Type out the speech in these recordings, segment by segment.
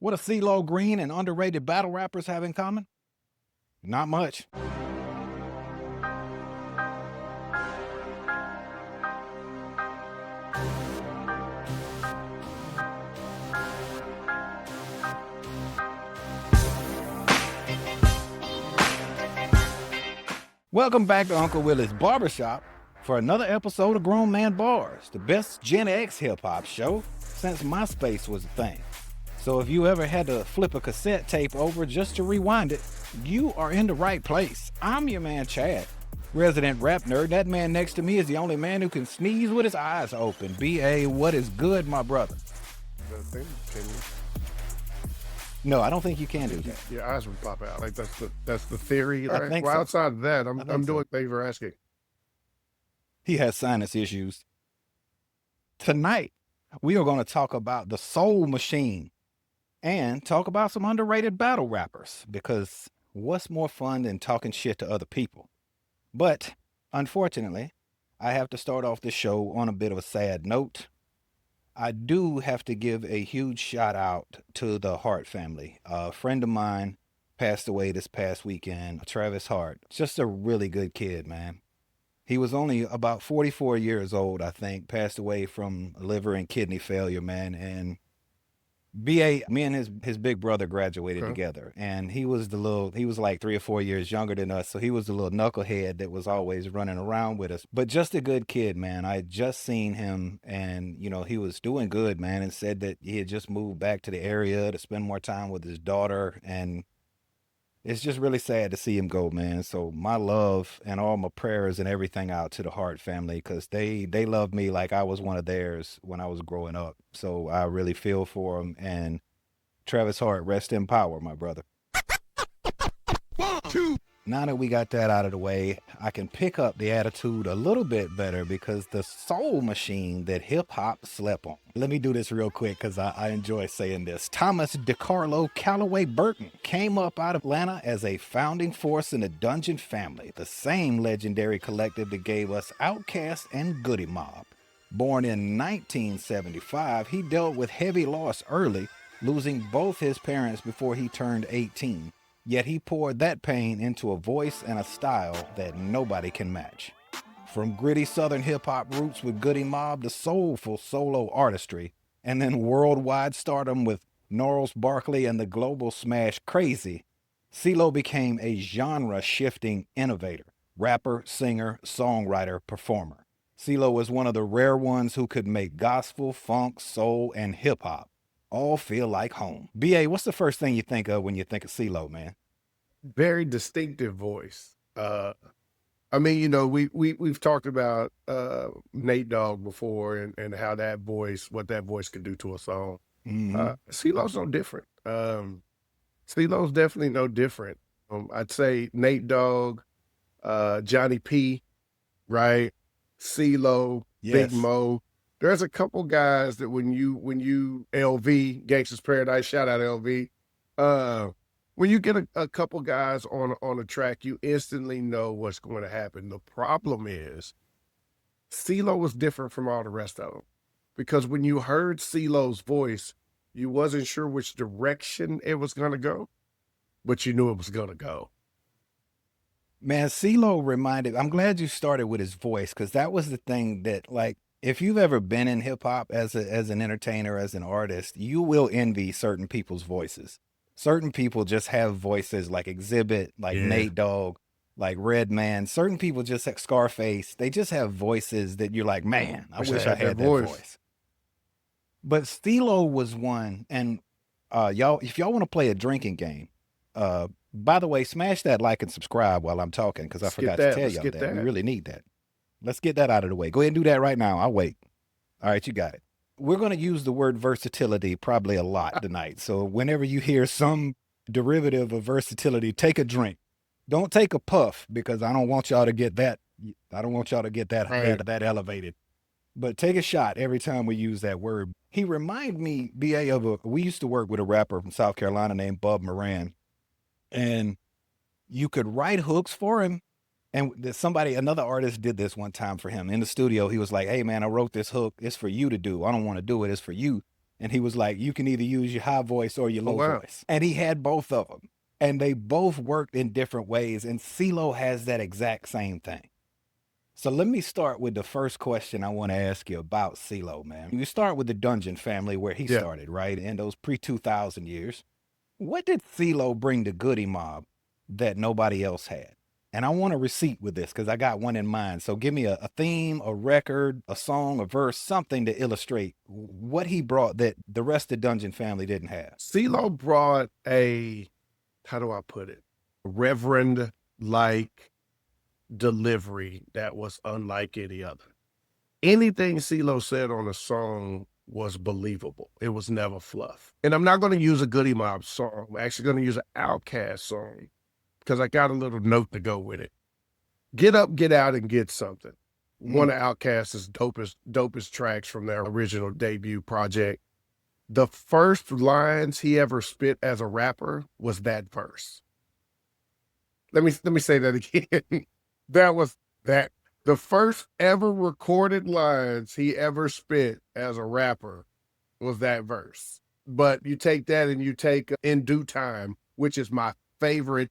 What do CeeLo Green and underrated battle rappers have in common? Not much. Welcome back to Uncle Willie's Barbershop for another episode of Grown Man Bars, the best Gen X hip-hop show since MySpace was a thing. So if you ever had to flip a cassette tape over just to rewind it, you are in the right place. I'm your man Chad, resident rap nerd. That man next to me is the only man who can sneeze with his eyes open. B.A., what is good, my brother? No, I don't think you can do that. Your eyes would pop out. Like that's the theory. I think well, so. outside of that, I'm doing. Thank you for asking. He has sinus issues. Tonight, we are going to talk about the Soul Machine and talk about some underrated battle rappers, because what's more fun than talking shit to other people? But unfortunately, I have to start off the show on a bit of a sad note. I do have to give a huge shout out to the Hart family. A friend of mine passed away this past weekend, Travis Hart. Just a really good kid, man. He was only about 44 years old, I think, passed away from liver and kidney failure, man. And B.A., me and his big brother graduated together, and he was like 3 or 4 years younger than us, so he was the little knucklehead that was always running around with us, but just a good kid, man. I had just seen him, and he was doing good, man, and said that he had just moved back to the area to spend more time with his daughter, and it's just really sad to see him go, man. So my love and all my prayers and everything out to the Hart family, because they loved me like I was one of theirs when I was growing up. So I really feel for them. And Travis Hart, rest in power, my brother. 1, 2. Now that we got that out of the way, I can pick up the attitude a little bit better, because the soul machine that hip-hop slept on. Let me do this real quick because I enjoy saying this. Thomas DeCarlo Calloway Burton came up out of Atlanta as a founding force in the Dungeon family, the same legendary collective that gave us Outkast and Goodie Mob. Born in 1975, he dealt with heavy loss early, losing both his parents before he turned 18. Yet he poured that pain into a voice and a style that nobody can match. From gritty southern hip-hop roots with Goodie Mob to soulful solo artistry, and then worldwide stardom with Gnarls Barkley and the global smash Crazy, CeeLo became a genre-shifting innovator, rapper, singer, songwriter, performer. CeeLo was one of the rare ones who could make gospel, funk, soul, and hip-hop all feel like home. B.A., what's the first thing you think of when you think of CeeLo, man? Very distinctive voice. I mean, we've talked about Nate Dogg before and how what that voice could do to a song. Mm-hmm. CeeLo's no different. CeeLo's definitely no different. I'd say Nate Dogg, Johnny P, right? CeeLo, Yes. Big Mo. There's a couple guys that when you LV, Gangsta's Paradise, shout out LV. When you get a couple guys on a track, you instantly know what's going to happen. The problem is CeeLo was different from all the rest of them, because when you heard CeeLo's voice, you wasn't sure which direction it was going to go, but you knew it was going to go. Man, CeeLo I'm glad you started with his voice, because that was the thing that, like, if you've ever been in hip hop as an entertainer, as an artist, you will envy certain people's voices. Certain people just have voices like Exhibit, like Nate Dogg, like Redman. Certain people just like Scarface. They just have voices that you're like, man, I wish I had that voice. But CeeLo was one, and y'all, if y'all want to play a drinking game, by the way, smash that like and subscribe while I'm talking, because I forgot to tell y'all that. We really need that. Let's get that out of the way. Go ahead and do that right now. I'll wait. All right, you got it. We're going to use the word versatility probably a lot tonight. So whenever you hear some derivative of versatility, take a drink. Don't take a puff, because I don't want y'all to get that. I don't want y'all to get that, right, that elevated. But take a shot every time we use that word. He reminded me, B.A., of we used to work with a rapper from South Carolina named Bub Moran. And you could write hooks for him. And another artist did this one time for him in the studio. He was like, hey man, I wrote this hook. It's for you to do. I don't want to do it. It's for you. And he was like, you can either use your high voice or your Oh, low wow. voice. And he had both of them. And they both worked in different ways. And CeeLo has that exact same thing. So let me start with the first question I want to ask you about CeeLo, man. You start with the Dungeon family where he Yeah. started, right? In those pre-2000 years. What did CeeLo bring to Goodie Mob that nobody else had? And I want a receipt with this because I got one in mind. So give me a theme, a record, a song, a verse, something to illustrate what he brought that the rest of the Dungeon family didn't have. CeeLo brought a, how do I put it? Reverend-like delivery that was unlike any other. Anything CeeLo said on a song was believable. It was never fluff. And I'm not going to use a Goodie Mob song. I'm actually going to use an Outkast song because I got a little note to go with it. Get Up, Get Out, and Get Something. One of Outkast's dopest tracks from their original debut project. The first lines he ever spit as a rapper was that verse. Let me say that again. The first ever recorded lines he ever spit as a rapper was that verse. But you take that and you take In Due Time, which is my favorite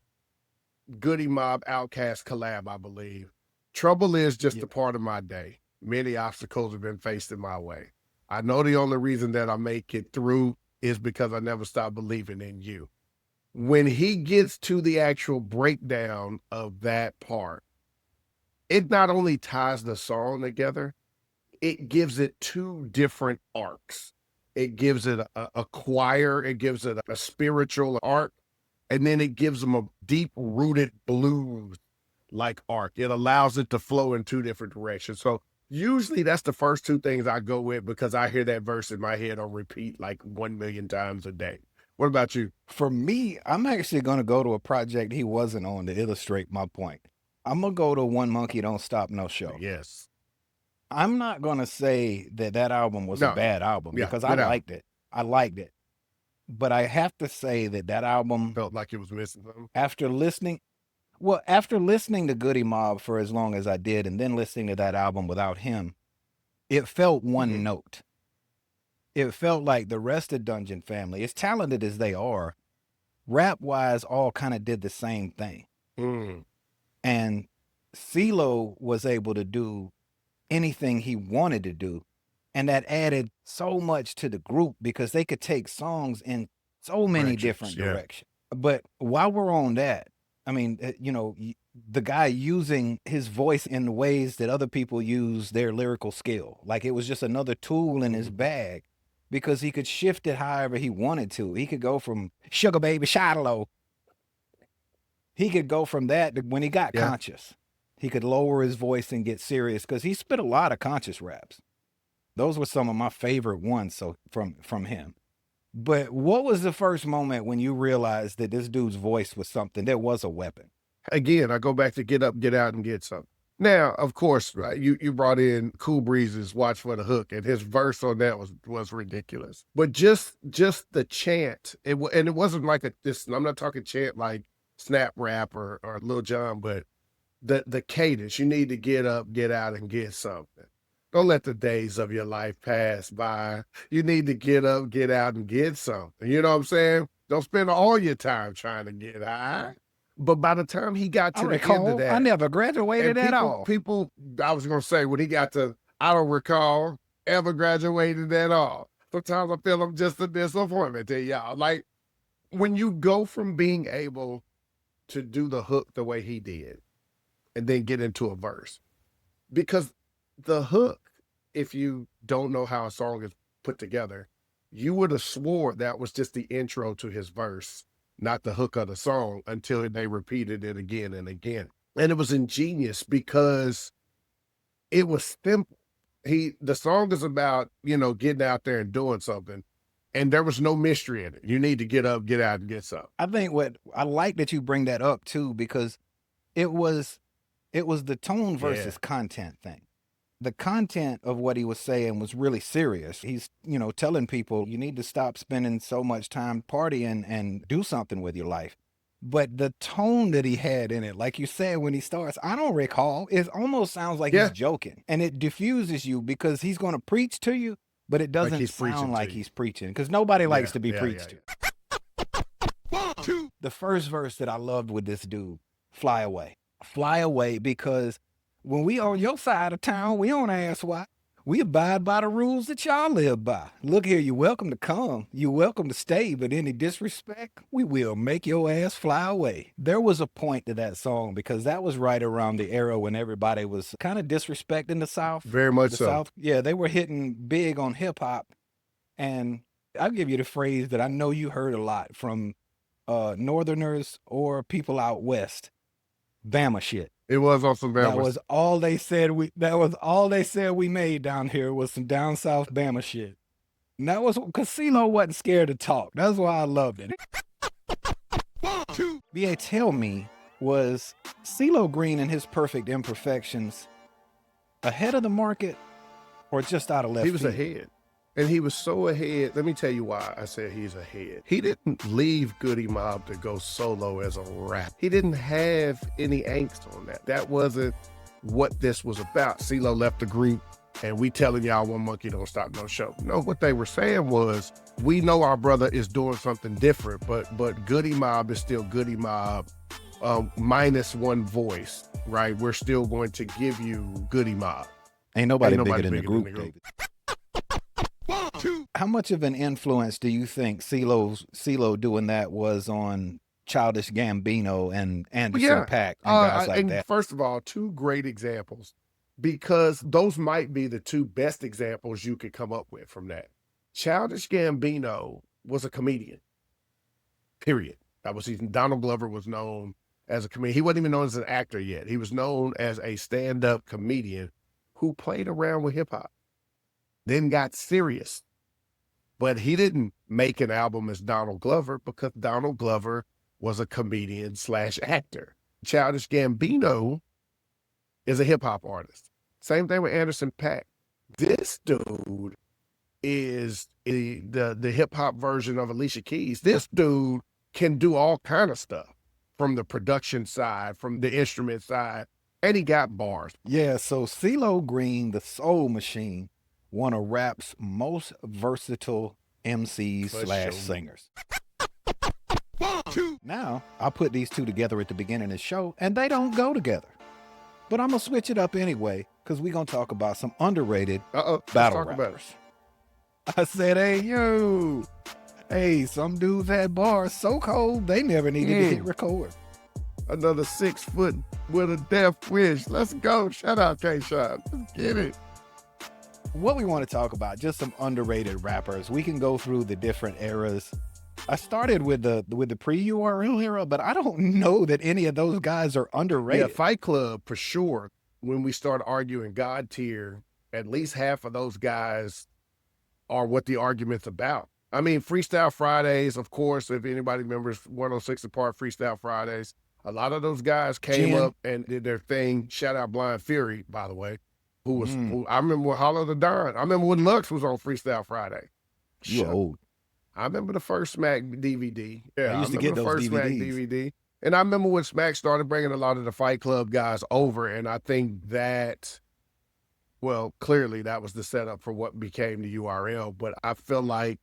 Goodie Mob Outkast collab, I believe. Trouble is just a part of my day. Many obstacles have been faced in my way. I know the only reason that I make it through is because I never stop believing in you. When he gets to the actual breakdown of that part, it not only ties the song together, it gives it two different arcs. It gives it a choir, it gives it a spiritual arc, and then it gives them a deep-rooted blues-like arc. It allows it to flow in two different directions. So usually that's the first two things I go with because I hear that verse in my head on repeat like 1 million times a day. What about you? For me, I'm actually going to go to a project he wasn't on to illustrate my point. I'm going to go to One Monkey Don't Stop No Show. Yes. I'm not going to say that album was a bad album because I liked it. I liked it. But I have to say that album felt like it was missing something. After listening to Goodie Mob for as long as I did and then listening to that album without him, it felt one note. It felt like the rest of Dungeon family, as talented as they are, rap-wise all kind of did the same thing. And CeeLo was able to do anything he wanted to do. And that added so much to the group because they could take songs in so many different directions. But while we're on that, I mean, the guy using his voice in the ways that other people use their lyrical skill. Like it was just another tool in his bag because he could shift it however he wanted to. He could go from Sugar Baby Shiloh. He could go from that to when he got conscious. He could lower his voice and get serious because he spit a lot of conscious raps. Those were some of my favorite ones from him. But what was the first moment when you realized that this dude's voice was something that was a weapon? Again, I go back to Get Up, Get Out, and Get Something. Now, of course, right, you brought in Cool Breeze's Watch for the Hook, and his verse on that was ridiculous. But just the chant, and it wasn't like I'm not talking chant like Snap Rap or Lil Jon, but the cadence. You need to get up, get out, and get something. Don't let the days of your life pass by. You need to get up, get out, and get something. You know what I'm saying? Don't spend all your time trying to get high. But by the time he got to the end of that, I never graduated at all. I was going to say, when he got to, I don't recall ever graduated at all. Sometimes I feel I'm just a disappointment to y'all. Like, when you go from being able to do the hook the way he did, and then get into a verse, because the hook, if you don't know how a song is put together, you would have swore that was just the intro to his verse, not the hook of the song, until they repeated it again and again. And it was ingenious because it was simple. The song is about, getting out there and doing something. And there was no mystery in it. You need to get up, get out, and get something. I think I like that you bring that up too, because it was the tone versus content thing. The content of what he was saying was really serious. He's, telling people you need to stop spending so much time partying and do something with your life. But the tone that he had in it, like you said, when he starts, I don't recall, it almost sounds like he's joking. And it diffuses you because he's going to preach to you, but it doesn't he's preaching sound to like you. he's preaching, because nobody likes Yeah, to be yeah, preached yeah, to. The first verse that I loved with this dude, Fly Away. Fly away, because when we on your side of town, we don't ask why. We abide by the rules that y'all live by. Look here, you're welcome to come. You're welcome to stay, but any disrespect, we will make your ass fly away. There was a point to that song, because that was right around the era when everybody was kind of disrespecting the South. Very much The so. South, yeah, they were hitting big on hip hop. And I'll give you the phrase that I know you heard a lot from Northerners or people out West. Bama shit. It was on some Bama. That was all they said. We made down here was some down south Bama shit. And that was because CeeLo wasn't scared to talk. That's why I loved it. BA, tell me, was CeeLo Green and his perfect imperfections ahead of the market or just out of left He was field? ahead. And he was so ahead. Let me tell you why I said he's ahead. He didn't leave Goodie Mob to go solo as a rap. He didn't have any angst on that. That wasn't what this was about. CeeLo left the group and we telling y'all one monkey don't stop no show. No, what they were saying was, we know our brother is doing something different, but Goodie Mob is still Goodie Mob, minus one voice, right? We're still going to give you Goodie Mob. Ain't nobody bigger than the group, David. How much of an influence do you think CeeLo doing that was on Childish Gambino and Anderson .Paak and guys like that? First of all, two great examples, because those might be the two best examples you could come up with from that. Childish Gambino was a comedian, period. Donald Glover was known as a comedian. He wasn't even known as an actor yet. He was known as a stand-up comedian who played around with hip-hop, then got serious. But he didn't make an album as Donald Glover because Donald Glover was a comedian / actor. Childish Gambino is a hip hop artist. Same thing with Anderson .Paak. This dude is the hip hop version of Alicia Keys. This dude can do all kind of stuff, from the production side, from the instrument side, and he got bars. Yeah, so CeeLo Green, the Soul Machine, one of rap's most versatile MCs / singers. Now, I put these two together at the beginning of the show, and they don't go together. But I'm going to switch it up anyway, because we're going to talk about some underrated battle rappers. I said, hey, some dudes had bars so cold, they never needed to hit record. Another 6 foot with a death wish. Let's go. Shout out K-Shot. Let's get it. What we want to talk about, just some underrated rappers. We can go through the different eras. I started with the pre-URL era, but I don't know that any of those guys are underrated. Yeah, Fight Club for sure. When we start arguing God tier, at least half of those guys are what the argument's about. I mean, Freestyle Fridays, of course, if anybody remembers 106 Apart Freestyle Fridays, a lot of those guys came up and did their thing. Shout out Blind Fury, by the way. Who I remember when Hollow the Don. I remember when Lux was on Freestyle Friday. You're old. I remember the first Smack DVD. Yeah, I used to get those first DVDs. Smack DVD. And I remember when Smack started bringing a lot of the Fight Club guys over, and I think that, well, clearly that was the setup for what became the URL, but I feel like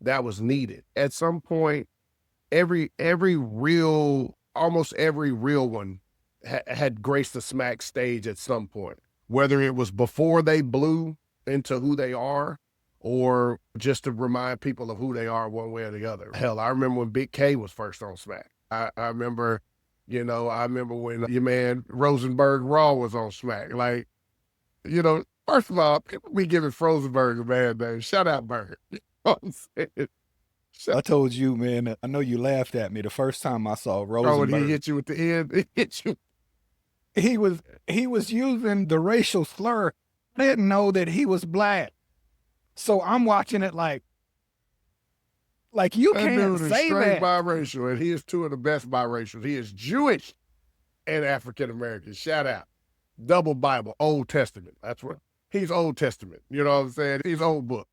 that was needed. At some point, almost every real one had graced the Smack stage at some point. Whether it was before they blew into who they are or just to remind people of who they are one way or the other. Hell, I remember when Big K was first on Smack. I remember, when your man Rosenberg Raw was on Smack. Like, first of all, people be giving Rosenberg a bad name. Shout out Berg. You know what I'm saying? I told you, man, I know you laughed at me the first time I saw Rosenberg. Oh, and he hit you at the end? He hit you. He was using the racial slur. I didn't know that he was black. So I'm watching it like you can't say that. Biracial, and he is two of the best biracials. He is Jewish and African American. Shout out. Double Bible, Old Testament. That's what he's Old Testament. You know what I'm saying? He's old book.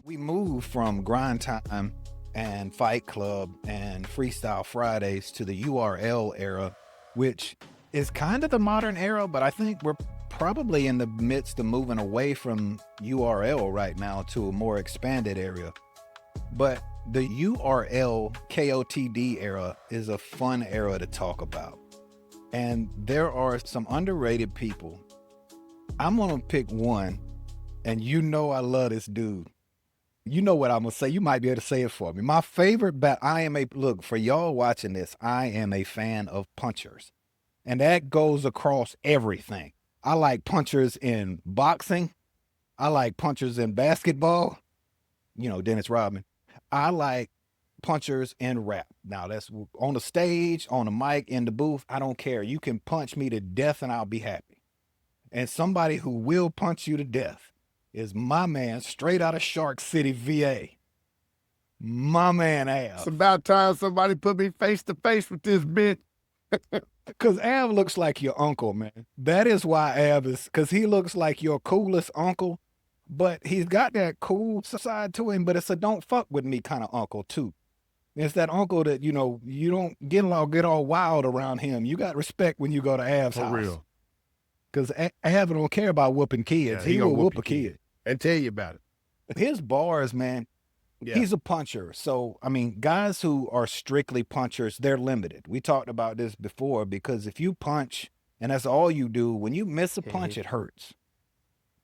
We moved from Grind Time and Fight Club and Freestyle Fridays to the URL era, which is kind of the modern era, but I think we're probably in the midst of moving away from URL right now to a more expanded area. But the URL KOTD era is a fun era to talk about. And there are some underrated people. I'm going to pick one, and you know I love this dude. You know what I'm going to say. You might be able to say it for me. My favorite look, for y'all watching this, I am a fan of punchers. And that goes across everything. I like punchers in boxing. I like punchers in basketball. You know, Dennis Rodman. I like punchers in rap. Now, that's on the stage, on the mic, in the booth. I don't care. You can punch me to death and I'll be happy. And somebody who will punch you to death is my man, straight out of Shark City, VA. My man, Av. It's about time somebody put me face to face with this bitch. Because Av looks like your uncle, man. That is why Av is, because he looks like your coolest uncle, but he's got that cool side to him, but it's a don't fuck with me kind of uncle, too. It's that uncle that, you know, you don't get all wild around him. You got respect when you go to Av's house. For real. Because Av don't care about whooping kids. Yeah, he will whoop a kid. And tell you about it. His bars, man, he's a puncher. So, I mean, guys who are strictly punchers, they're limited. We talked about this before, because if you punch and that's all you do, when you miss a punch, it hurts.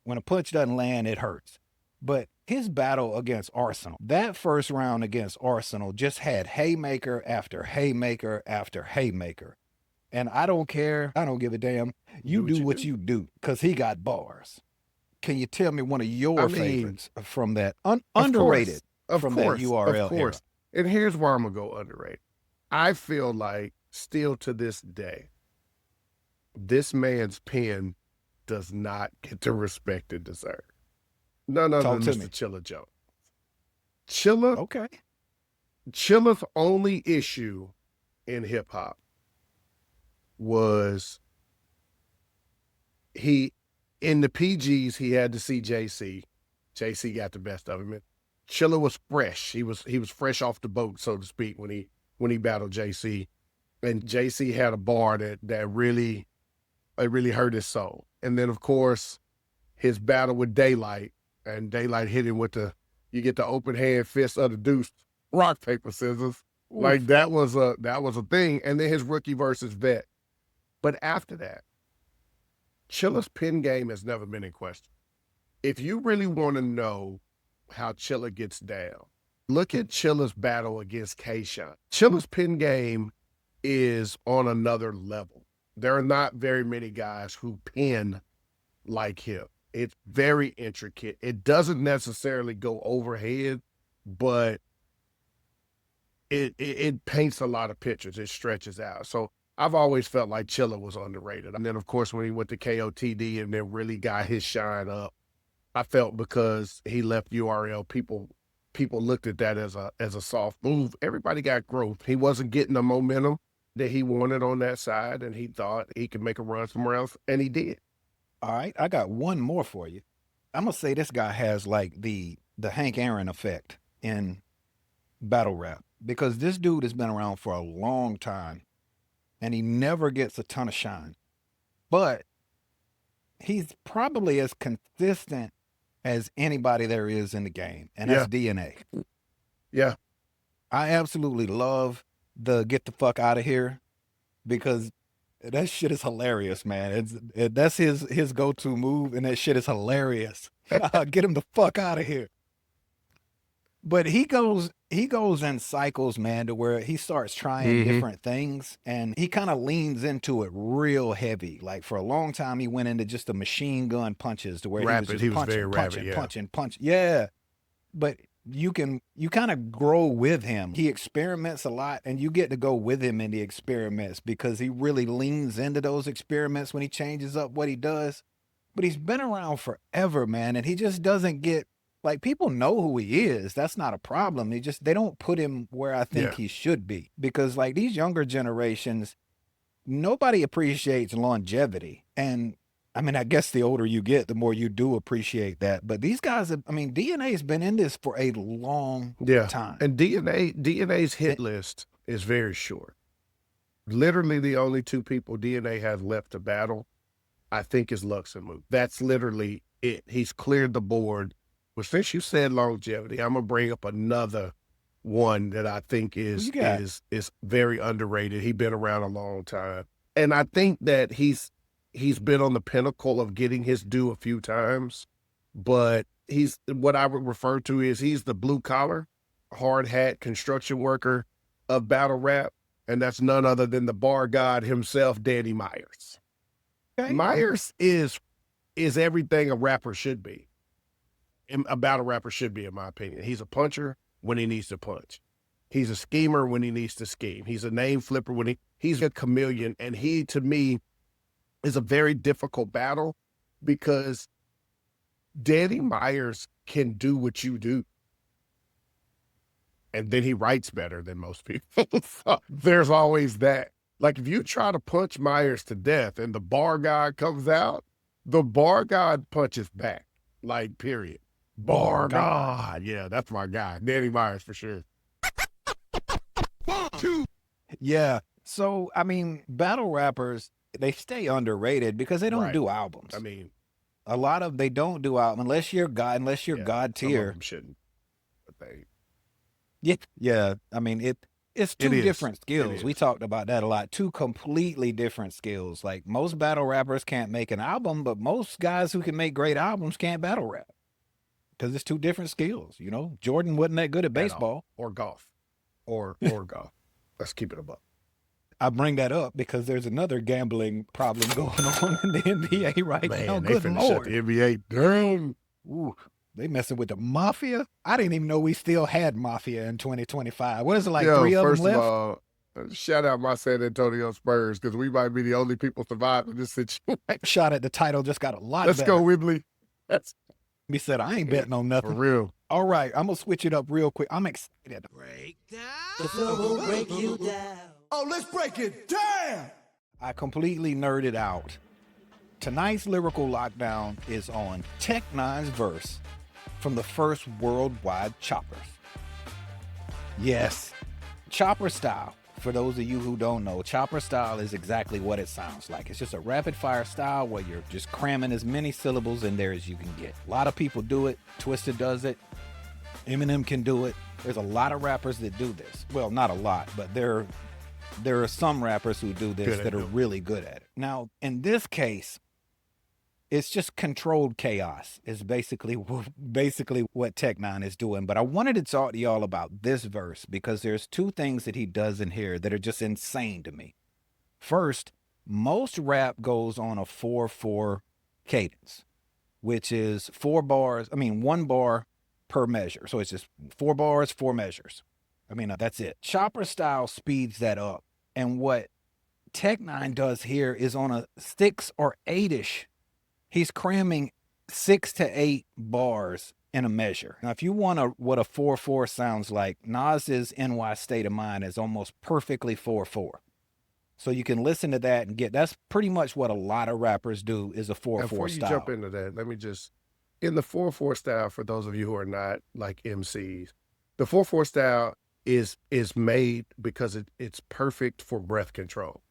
When a punch doesn't land, it hurts. But his battle against Arsenal, that first round against Arsenal just had haymaker after haymaker after haymaker. And I don't care. I don't give a damn. You do what you do, because he got bars. Can you tell me one of your favorites from that underrated from that URL Of course. Era? And here's where I'm going to go underrated. I feel like still to this day, this man's pen does not get the respect it deserves. None other than Mr. Chilla Jones. Chilla's only issue in hip hop was in the PGs, he had to see JC. JC got the best of him. Chilla was fresh. He was fresh off the boat, so to speak, when he battled JC. And JC had a bar that really hurt his soul. And then, of course, his battle with Daylight, and Daylight hit him with you get the open hand fist of the deuce, rock, paper, scissors. Oof. Like that was a thing. And then his rookie versus Vet. But after that, Chilla's pen game has never been in question. If you really want to know how Chilla gets down, look at Chilla's battle against K-Shine. Chilla's pen game is on another level. There are not very many guys who pen like him. It's very intricate. It doesn't necessarily go overhead, but it paints a lot of pictures. It stretches out. So I've always felt like Chilla was underrated. And then, of course, when he went to KOTD and then really got his shine up, I felt because he left URL, people looked at that as a soft move. Everybody got growth. He wasn't getting the momentum that he wanted on that side, and he thought he could make a run somewhere else, and he did. All right, I got one more for you. I'm gonna say this guy has like the Hank Aaron effect in battle rap, because this dude has been around for a long time, and he never gets a ton of shine, but he's probably as consistent as anybody there is in the game, and that's DNA. Yeah. I absolutely love the get the fuck out of here, because that shit is hilarious, man. That's his go-to move, and that shit is hilarious. Get him the fuck out of here. But he goes in cycles, man, to where he starts trying different things, and he kind of leans into it real heavy. Like for a long time, he went into just the machine gun punches, to where he was very rapid, punching. Yeah. But you kind of grow with him. He experiments a lot, and you get to go with him in the experiments, because he really leans into those experiments when he changes up what he does. But he's been around forever, man, and he just doesn't get, like, people know who he is. That's not a problem. They don't put him where I think he should be, because like these younger generations, nobody appreciates longevity. And I mean, I guess the older you get, the more you do appreciate that. But these guys, I mean, DNA has been in this for a long time. And DNA's hit list is very short. Literally the only two people DNA has left to battle I think is Luxembourg. That's literally it. He's cleared the board. Well, since you said longevity, I'm gonna bring up another one that I think Who is you got? is very underrated. He's been around a long time, and I think that he's been on the pinnacle of getting his due a few times, but he's what I would refer to is he's the blue collar, hard hat construction worker of battle rap, and that's none other than the bar god himself, Danny Myers. Okay. Myers is everything a rapper should be. A battle rapper should be, in my opinion. He's a puncher when he needs to punch. He's a schemer when he needs to scheme. He's a name flipper when he's a chameleon. And he, to me, is a very difficult battle because Danny Myers can do what you do. And then he writes better than most people. So there's always that. Like, if you try to punch Myers to death and the bar god comes out, the bar god punches back. Like, period. Bar god. Yeah, that's my guy. Danny Myers for sure. 1, 2. Yeah. So, I mean, battle rappers, they stay underrated because they don't do albums. I mean, a lot of they don't do albums unless you're God Some tier. of them shouldn't. But they. Yeah. I mean, it's two different skills. We talked about that a lot. Two completely different skills. Like, most battle rappers can't make an album, but most guys who can make great albums can't battle rap. Because it's two different skills, you know. Jordan wasn't that good at baseball. Or golf. Or golf. Let's keep it above. I bring that up because there's another gambling problem going on in the NBA right now. They Good finished Lord. the NBA. Damn. Ooh, they messing with the mafia? I didn't even know we still had mafia in 2025. What is it, like 3 of them left? First of all, shout out my San Antonio Spurs because we might be the only people surviving this situation. Shot at the title just got a lot Let's better. go, Wibbly. He said, I ain't betting on nothing. For real. All right, I'm going to switch it up real quick. I'm excited. Break down. The flow will break you down. Oh, let's break it down. I completely nerded out. Tonight's Lyrical Lockdown is on Tech N9ne's verse from the first Worldwide Choppers. Yes, chopper style. For those of you who don't know, chopper style is exactly what it sounds like. It's just a rapid fire style where you're just cramming as many syllables in there as you can get. A lot of people do it. Twisted does it. Eminem can do it. There's a lot of rappers that do this. Well, not a lot, but there are some rappers who do this that are really good at it. Now, in this case, it's just controlled chaos is basically what Tech N9ne is doing. But I wanted to talk to y'all about this verse because there's two things that he does in here that are just insane to me. First, most rap goes on a 4/4 cadence, which is 1 bar per measure. So it's just 4 bars, 4 measures. That's it. Chopper style speeds that up. And what Tech N9ne does here is on a 6 or 8-ish. He's cramming 6 to 8 bars in a measure. Now, if you want what a 4/4 sounds like, Nas's NY State of Mind is almost perfectly 4/4. So you can listen to that and that's pretty much what a lot of rappers do is a 4/4 style. Before you jump into that, let me just, in the 4/4 style, for those of you who are not like MCs, the 4/4 style is made because it's perfect for breath control.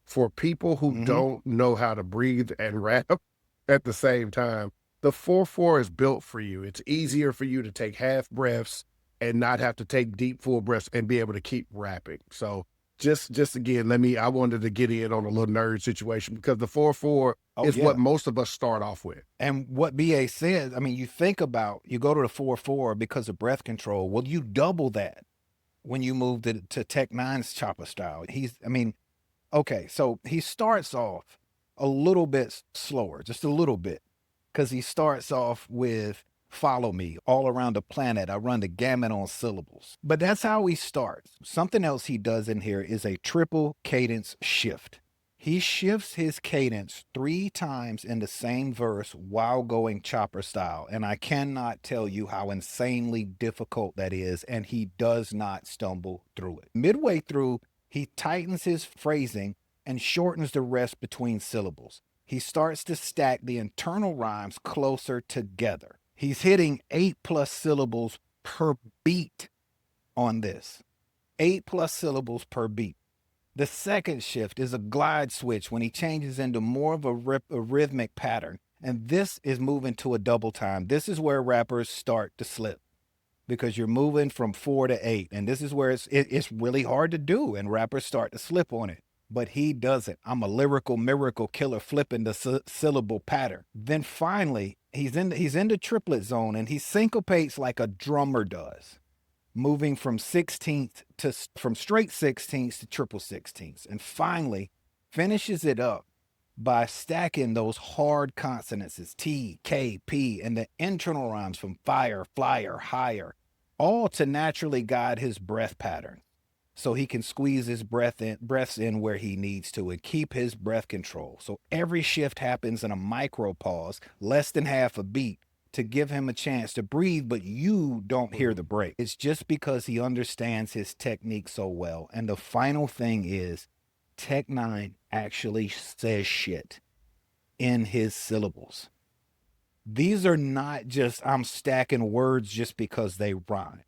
For people who don't know how to breathe and rap at the same time, the 4/4 is built for you. It's easier for you to take half breaths and not have to take deep full breaths and be able to keep rapping. So just again, I wanted to get in on a little nerd situation because the 4/4 is what most of us start off with. And what BA said, you think about, you go to the 4/4 because of breath control. Well, you double that when you move to Tech N9ne's chopper style. Okay, so he starts off a little bit slower, just a little bit, because he starts off with follow me all around the planet. I run the gamut on syllables. But that's how he starts. Something else he does in here is a triple cadence shift. He shifts his cadence 3 times in the same verse while going chopper style. And I cannot tell you how insanely difficult that is. And he does not stumble through it. Midway through, he tightens his phrasing and shortens the rest between syllables. He starts to stack the internal rhymes closer together. He's hitting 8+ syllables per beat on this. 8+ syllables per beat. The second shift is a glide switch when he changes into more of a rhythmic pattern. And this is moving to a double time. This is where rappers start to slip because you're moving from 4 to 8. And this is where it's really hard to do. And rappers start to slip on it. But he doesn't. I'm a lyrical miracle killer flipping the syllable pattern. Then finally, he's in the triplet zone and he syncopates like a drummer does, moving from straight 16ths to triple 16ths, and finally finishes it up by stacking those hard consonants T, K, P, and the internal rhymes from fire, flyer, higher, all to naturally guide his breath pattern so he can squeeze his breaths in where he needs to and keep his breath control. So every shift happens in a micro pause, less than half a beat, to give him a chance to breathe, but you don't hear the break. It's just because he understands his technique so well. And the final thing is, Tech N9ne actually says shit in his syllables. These are not just I'm stacking words just because they rhyme.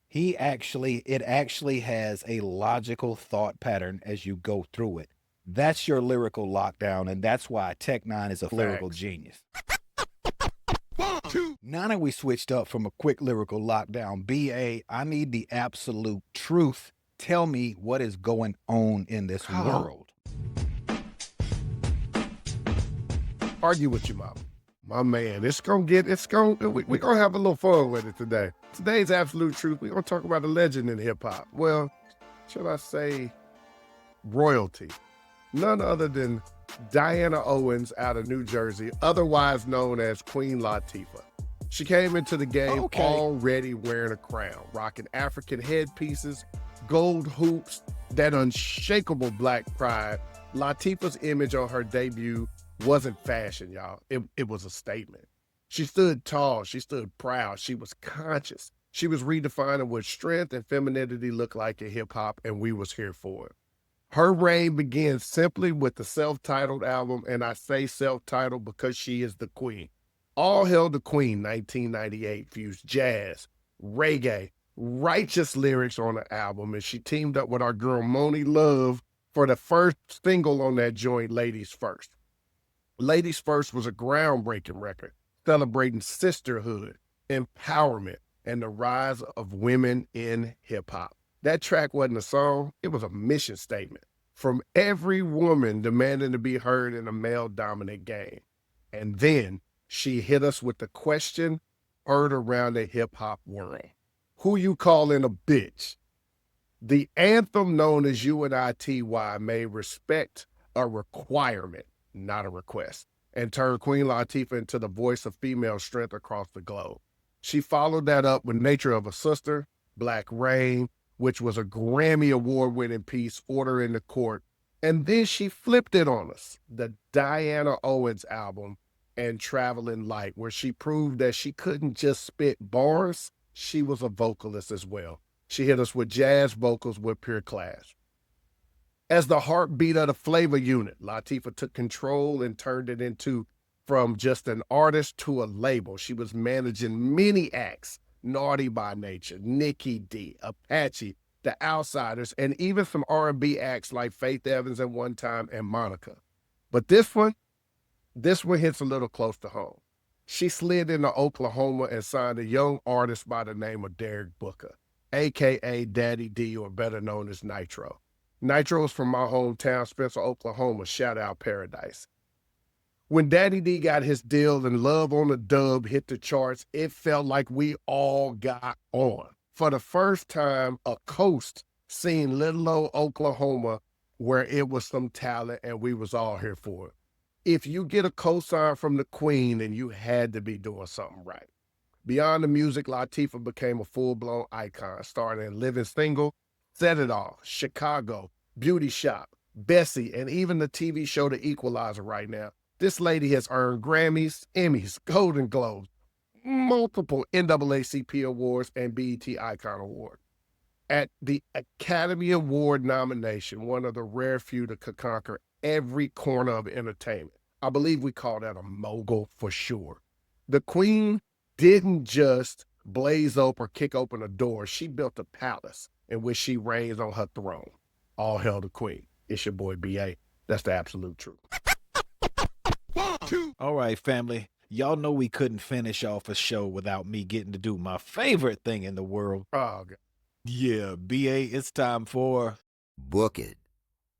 It actually has a logical thought pattern as you go through it. That's your lyrical lockdown, and that's why Tech N9ne is a lyrical genius. Now that we switched up from a quick lyrical lockdown, BA, I need the absolute truth. Tell me what is going on in this world. Argue with you, mama. My man, we're gonna have a little fun with it today. Today's absolute truth, we're gonna talk about a legend in hip hop. Well, should I say royalty? None other than Diana Owens out of New Jersey, otherwise known as Queen Latifah. She came into the game already wearing a crown, rocking African headpieces, gold hoops, that unshakable black pride. Latifah's image on her debut wasn't fashion, y'all. It was a statement. She stood tall. She stood proud. She was conscious. She was redefining what strength and femininity looked like in hip hop, and we was here for it. Her reign begins simply with the self-titled album, and I say self-titled because she is the queen. All Hail the Queen, 1998, fused jazz, reggae, righteous lyrics on the album, and she teamed up with our girl Moni Love for the first single on that joint, Ladies First. Ladies First was a groundbreaking record, celebrating sisterhood, empowerment, and the rise of women in hip-hop. That track wasn't a song, it was a mission statement from every woman demanding to be heard in a male-dominant game. And then she hit us with the question heard around the hip-hop world. Who you calling a bitch? The anthem known as UNITY made respect a requirement, not a request, and turned Queen Latifah into the voice of female strength across the globe. She followed that up with Nature of a Sister, Black Rain, which was a Grammy Award-winning piece, Order in the Court, and then she flipped it on us, the Diana Owens album and Traveling Light, where she proved that she couldn't just spit bars, she was a vocalist as well. She hit us with jazz vocals with pure class. As the heartbeat of the flavor unit, Latifah took control and turned it into from just an artist to a label. She was managing many acts, Naughty by Nature, Nikki D, Apache, The Outsiders, and even some R&B acts like Faith Evans at one time and Monica. But this one hits a little close to home. She slid into Oklahoma and signed a young artist by the name of Derek Booker, a.k.a. Daddy D, or better known as Nitro. Nitro is from my hometown, Spencer, Oklahoma. Shout out Paradise. When Daddy D got his deal and Love on the Dub hit the charts, it felt like we all got on. For the first time, a coast seen little old Oklahoma where it was some talent and we was all here for it. If you get a cosign from the Queen, then you had to be doing something right. Beyond the music, Latifah became a full-blown icon, starring in Living Single, Set It Off, Chicago, Beauty Shop, Bessie, and even the TV show The Equalizer right now. This lady has earned Grammys, Emmys, Golden Globes, multiple NAACP awards, and BET Icon Award. At the Academy Award nomination, one of the rare few that could conquer every corner of entertainment. I believe we call that a mogul for sure. The Queen didn't just blaze up or kick open a door. She built a palace in which she reigns on her throne. All hail the Queen. It's your boy BA. That's the absolute truth. All right, family. Y'all know we couldn't finish off a show without me getting to do my favorite thing in the world. Oh, God. Yeah, BA, it's time for Book it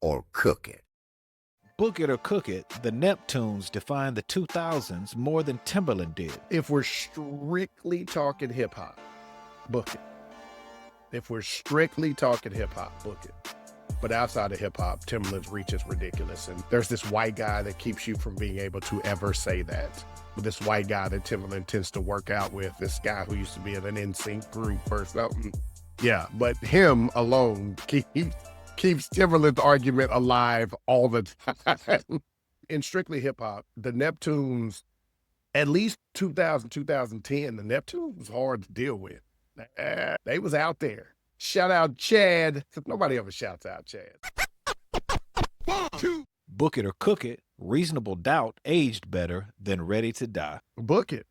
or cook it. Book It or Cook It. The Neptunes defined the 2000s more than Timbaland did. If we're strictly talking hip hop, book it. If we're strictly talking hip hop, book it. But outside of hip hop, Timbaland's reach is ridiculous. And there's this white guy that keeps you from being able to ever say that. This white guy that Timbaland tends to work out with, this guy who used to be in an NSYNC group or something. Yeah, but him alone keeps Timbaland's argument alive all the time. In strictly hip hop, the Neptunes, at least 2000, 2010, the Neptunes was hard to deal with. They was out there. Shout out Chad, because nobody ever shouts out Chad. Book It or Cook It. Reasonable Doubt aged better than Ready to Die. Book it.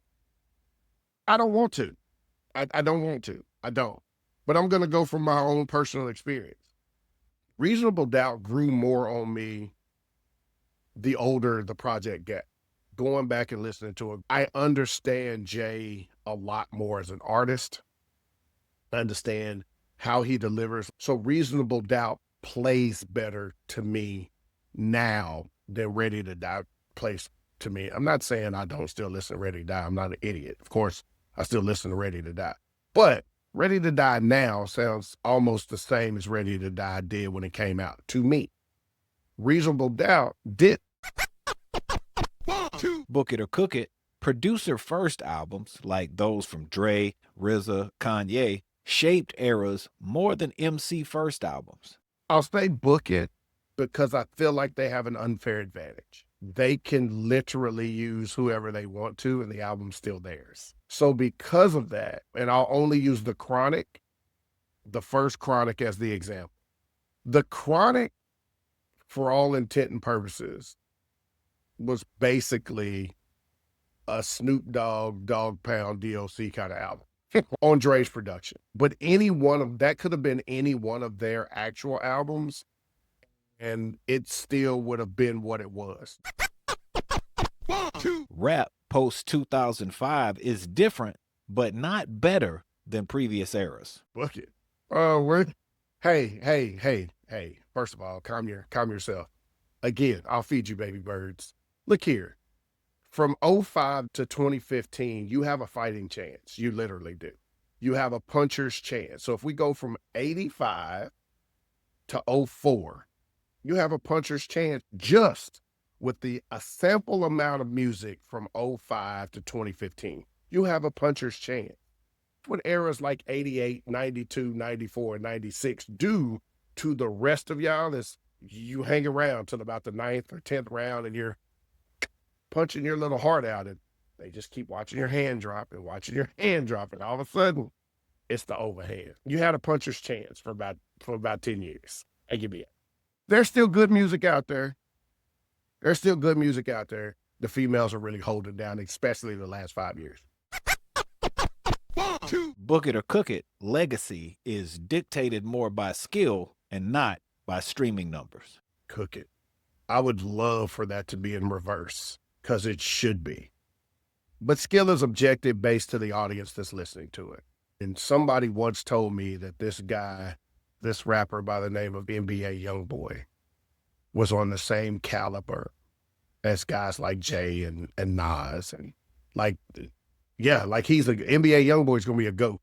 I don't want to. I don't want to. I don't. But I'm going to go from my own personal experience. Reasonable Doubt grew more on me the older the project got. Going back and listening to it, I understand Jay a lot more as an artist. I understand how he delivers. So Reasonable Doubt plays better to me now than Ready to Die plays to me. I'm not saying I don't still listen to Ready to Die. I'm not an idiot. Of course, I still listen to Ready to Die. But Ready to Die now sounds almost the same as Ready to Die did when it came out, to me. Reasonable Doubt did. Book It or Cook It. Producer first albums, like those from Dre, RZA, Kanye, shaped eras more than MC first albums. I'll say book it because I feel like they have an unfair advantage. They can literally use whoever they want to and the album's still theirs. So because of that, and I'll only use the Chronic, the first Chronic as the example. The Chronic, for all intent and purposes, was basically a Snoop Dogg, Dog Pound, DLC kind of album on Dre's production. But any one of that could have been any one of their actual albums, and it still would have been what it was. Rap post 2005 is different, but not better than previous eras. Book it. Hey. First of all, calm yourself. Again, I'll feed you, baby birds. Look here. From 05 to 2015, you have a fighting chance. You literally do. You have a puncher's chance. So if we go from 85 to 04, you have a puncher's chance just with a sample amount of music from 05 to 2015. You have a puncher's chance. What eras like 88, 92, 94, and 96 do to the rest of y'all is you hang around till about the 9th or 10th round and you're punching your little heart out, and they just keep watching your hand drop and watching your hand drop, and all of a sudden, it's the overhand. You had a puncher's chance for about 10 years. I give you it. There's still good music out there. The females are really holding down, especially the last 5 years. Book It or Cook It. Legacy is dictated more by skill and not by streaming numbers. Cook it. I would love for that to be in reverse, because it should be. But skill is objective based to the audience that's listening to it. And somebody once told me that this rapper by the name of NBA Youngboy was on the same caliber as guys like Jay and Nas. And he's NBA Youngboy's going to be a GOAT.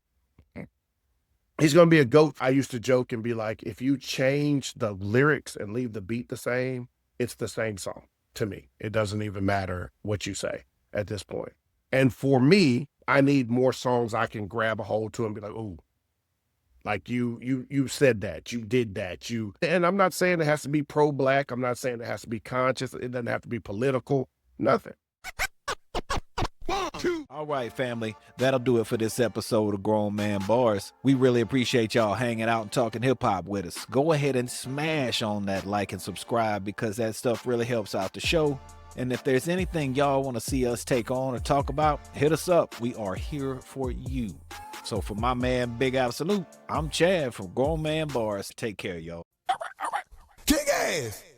He's going to be a GOAT. I used to joke and be like, if you change the lyrics and leave the beat the same, it's the same song. To me, it doesn't even matter what you say at this point. And for me, I need more songs I can grab a hold to and be like, ooh, like you said that, you did that, and I'm not saying it has to be pro-black. I'm not saying it has to be conscious. It doesn't have to be political, nothing. All right, family, that'll do it for this episode of Grown Man Bars. We really appreciate y'all hanging out and talking hip-hop with us. Go ahead and smash on that like and subscribe, because that stuff really helps out the show. And if there's anything y'all want to see us take on or talk about, hit us up. We are here for you. So for my man Big Absolute, I'm Chad from Grown Man Bars. Take care, y'all. Kick ass! ass.